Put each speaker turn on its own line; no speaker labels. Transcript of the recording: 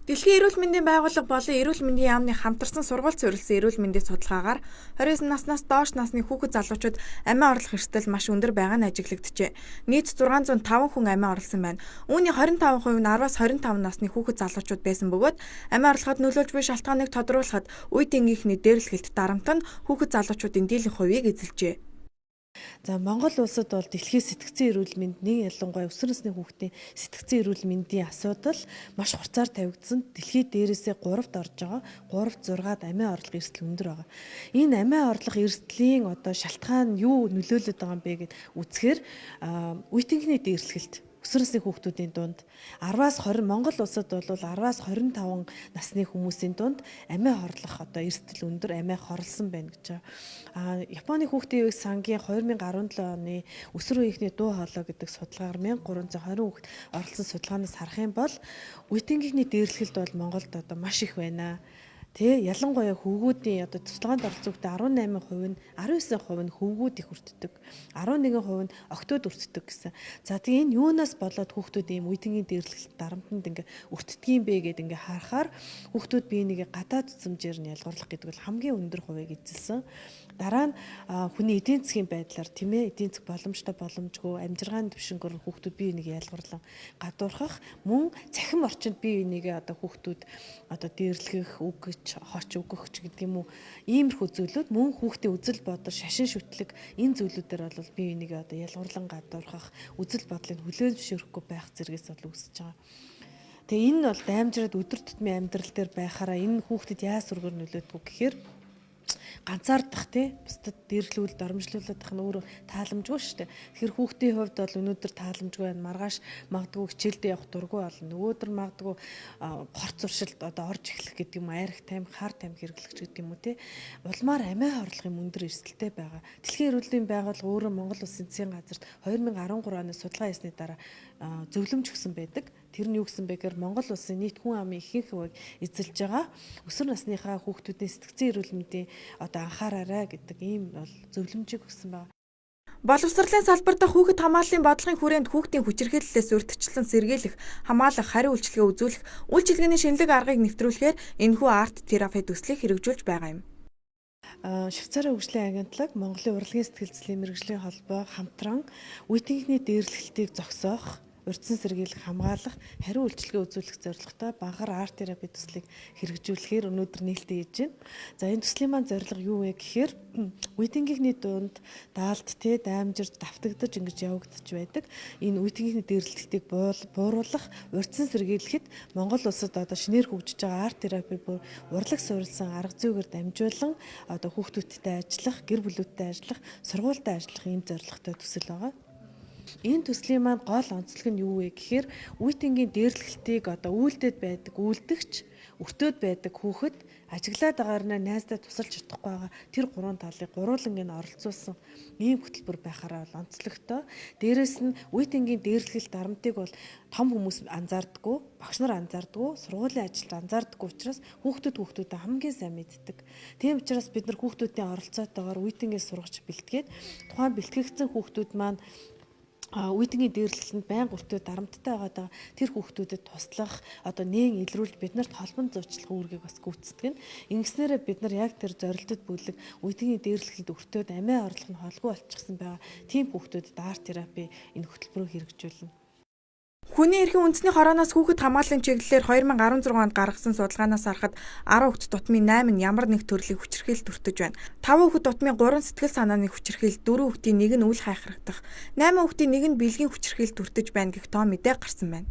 Дэлхийн эрүүл мэндийн байгууллага болон эрүүл мэндийн яамны хамтарсан сургалт суурилсан эрүүл мэндийн судалгаагаар 29 наснаас доош насны хүүхэд залуучууд амиа орлох эрсдэл маш өндөр байгаа нь ажиглагджээ. Нийт 605 хүн амиа орлсон байна. Үүний 25% нь 10-аас 25 насны хүүхэд залуучууд байсан бөгөөд амиа орлоход нөлөөлж буй шалтгааныг тодруулахад үе тэнгийнхний дээрлэхэлт дарамт нь хүүхэд залуучуудын дийлэнх хувийг эзэлжээ.
За Монгол улсад бол дэлхийн сэтгцэн эрүүл мэндийн ялангуяа өсвөр насны хүүхдийн сэтгцэн эрүүл мэндийн асуудал маш хурцаар тавигдсан. Дэлхийд дээрээсээ 3-т орж байгаа. 3-6-ад амиа орлох эрсдэл өндөр байгаа. Энэ амиа орлох эрсдлийн шалтгаан нь юу нөлөөлөд байгаа юм бэ гэд үзэхээр үе тэнгийнхний дээрлэхэлт өсвөр насны хүүхдүүдийн дунд 10-аас 20 Монгол улсад бол 10-аас 25 насны хүмүүсийн дунд амиа хорлох эрсдэл өндөр амиа хорлсон байна гэж байгаа. Японы хүүхдийн өвөг сангийн 2017 оны өсвөр үеийнхний дуу хоолой гэдэг судалгаагаар 1320 хүүхэд оролцсон судалгаанаас харах юм бол үе тэнгийнхний дээрлэхэлт бол Монголд маш их байна. Ялангуяа хөвгүүдийн туслагаанд оролцсон хүүхдээ 18% нь 19% нь хөвгүүд их өртдөг. 11% нь октод өртдөг гэсэн. За тэгээ энэ юунаас болоод хүүхдүүд ийм үе тэнгийн дээрлэхэлт дарамтанд ингээ өртдөг юм бэ гэд ингээ харахаар хүүхдүүд биенийгээ гадаад цэцэмжээр нь ялгарлах гэдэг бол хамгийн өндөр хувийг эзэлсэн. Дараа нь хүний эдийн засгийн байдлаар эдийн засаг боломжгүй амжиргааны түвшингээр хүүхдүүд биенийгээ ялгарлан гадуурхах мөн цахим орчинд биенийгээ хүүхдүүд дээрлэх хоч өгөх гэдэг юм уу иймэрхүү зүйлүүд мөн хүүхдийн үзэл бодол шашин шүтлэг энэ зүйлүүдээр бол бие бинийгээ ялгуурлан гадуурхах үзэл бодлыг хүлээн зөвшөөрөхгүй байх зэрэгс бол үүсэж байгаа. Тэгээ энэ бол даймжраад өдөр тутмын амьдрал дээр байхаараа энэ хүүхдэд яаж сүргээр нөлөөдгөө гэхээр ганцаардах бусдад дээрлүүлэлт оромжлуулах нь өөрөө тааламжгүй шүү дээ. Тэгэхээр хүүхдийн хувьд бол өнөөдөр тааламжгүй байна. Маргааш магадгүй хичээлдээ явах дургүй болно. Нөгөөдөр магадгүй хорц зуршилд орж эхлэх гэдэг юм айрах тайм, хар тайм хэрэглэх гэдэг юм уу улмаар амиа хорлох юм өндөр эрсдэлтэй байгаа. Дэлхийн эрүүл мэндийн байгууллага өөрөө Монгол Улсын засгийн газарт 2013 оны судалгаа хийсний дараа зөвлөмж өгсөн байдаг. Тэр нь юу гэсэн бэ гэхээр Монгол Улсын нийт хүн амын ихэнх хувийг эзэлж байгаа. Өсвөр насныхаа хүүхдүүдийн сэтгцэн эрүүл мэндийн анхаараарай гэдэг ийм бол зөвлөмжийг өгсөн байна.
Боловсролын салбар дахь хүүхэд хамгааллын бодлогын хүрээнд хүүхдийн хүчирхийллээс урьдчилан сэргийлэх, хамгаалах, хариу үйлчилгээ үзүүлэх, үйлчилгээний шинэлэг аргыг нэвтрүүлэхээр энэхүү арт терапи төслийг хэрэгжүүлж байгаа юм.
Швейцарын хөгжлийн агентлаг, Монголын урлагийн сэтгэл зүйн мэргэжлийн холбоо хамтран үе тэнгийнхний дээрлэхэлтийг зогсоох, урьдчилан сэргийлэх, хамгаалах, хариу үйлчилгээ үзүүлэх зорилготой багаар арт терапи төслийг хэрэгжүүлэхээр өнөөдөр нээлттэй хийж байна. За энэ төслийн маань зорилго юу вэ гэхээр үе тэнгийнхний дунд даалт даймжирж давтагдаж ингэж явагдаж байдаг. Энэ үе тэнгийнхний дээрлэлтийг бууруулах, урьдчилан сэргийлэхэд Монгол улсад шинээр хөгжиж байгаа арт терапи урлаг суурилсан арга зүйгээр дамжуулан хүүхдүүдтэй ажиллах, гэр бүлүүдтэй ажиллах, сургуультай ажиллах ийм зорилготой төсөл байгаа. Энэ төслийн маань гол онцлог нь юу вэ гэхээр үе тэнгийн дээрлэхэлтийг үйлдэлд байдаг үйлдэгч, өртөөд байдаг хүүхэд ажиглаад байгаарнаа найздаа тусалж чадахгүй байгаа тэр гурван талыг гуруулангийн оролцуулсан ийм хөтөлбөр байхаараа бол онцлогтой. Дээрээс нь үе тэнгийн дээрлэхэлт дарамтыг бол том хүмүүс анзаардаггүй, багш нар анзаардаггүй, сургуулийн ажилд анзаардаггүй учраас хүүхдүүд хамгийн сайн мэддэг. Тийм учраас бид нар хүүхдүүдийн оролцоотойгоор үе тэнгийн сургаж бэлтгээд тухайн бэлтгэгдсэн хүүхдүүд маань үе тэнгийн дээрлэлтэнд байнга өртөө дарамттай байгаа тэр хүүхдүүдэд туслах нээн илрүүлж биднэрт холбон зуучлах үүргийг бас гүйцэтгэв. Ингэснээрээ бид нар яг тэр зорилтод бүлэг үе тэнгийн дээрлэлтэнд өртөөд амиа орлох нь холгүй болчихсон байгаа. Тийм хүүхдүүдэд арт терапи энэ хөтөлбөрөөр хэрэгжүүлнэ.
Хүний эрхийн үндэсний хорооноос хүүхэд хамгааллын чиглэлээр 2016 онд гаргасан судалгаанаас харахад 10 хүүхэд дутмын 8 нь ямар нэг төрлийн хүчирхийлэлд өртөж байна. 5 хүүхэд дутмын 3 сэтгэл санааны хүчирхийлэлд, 4 хүүхдийн 1 нь үл хайхрагдах, 8 хүүхдийн 1 нь бэлгийн хүчирхийлэлд өртөж байна гэх тоо мэдээ гарсан байна.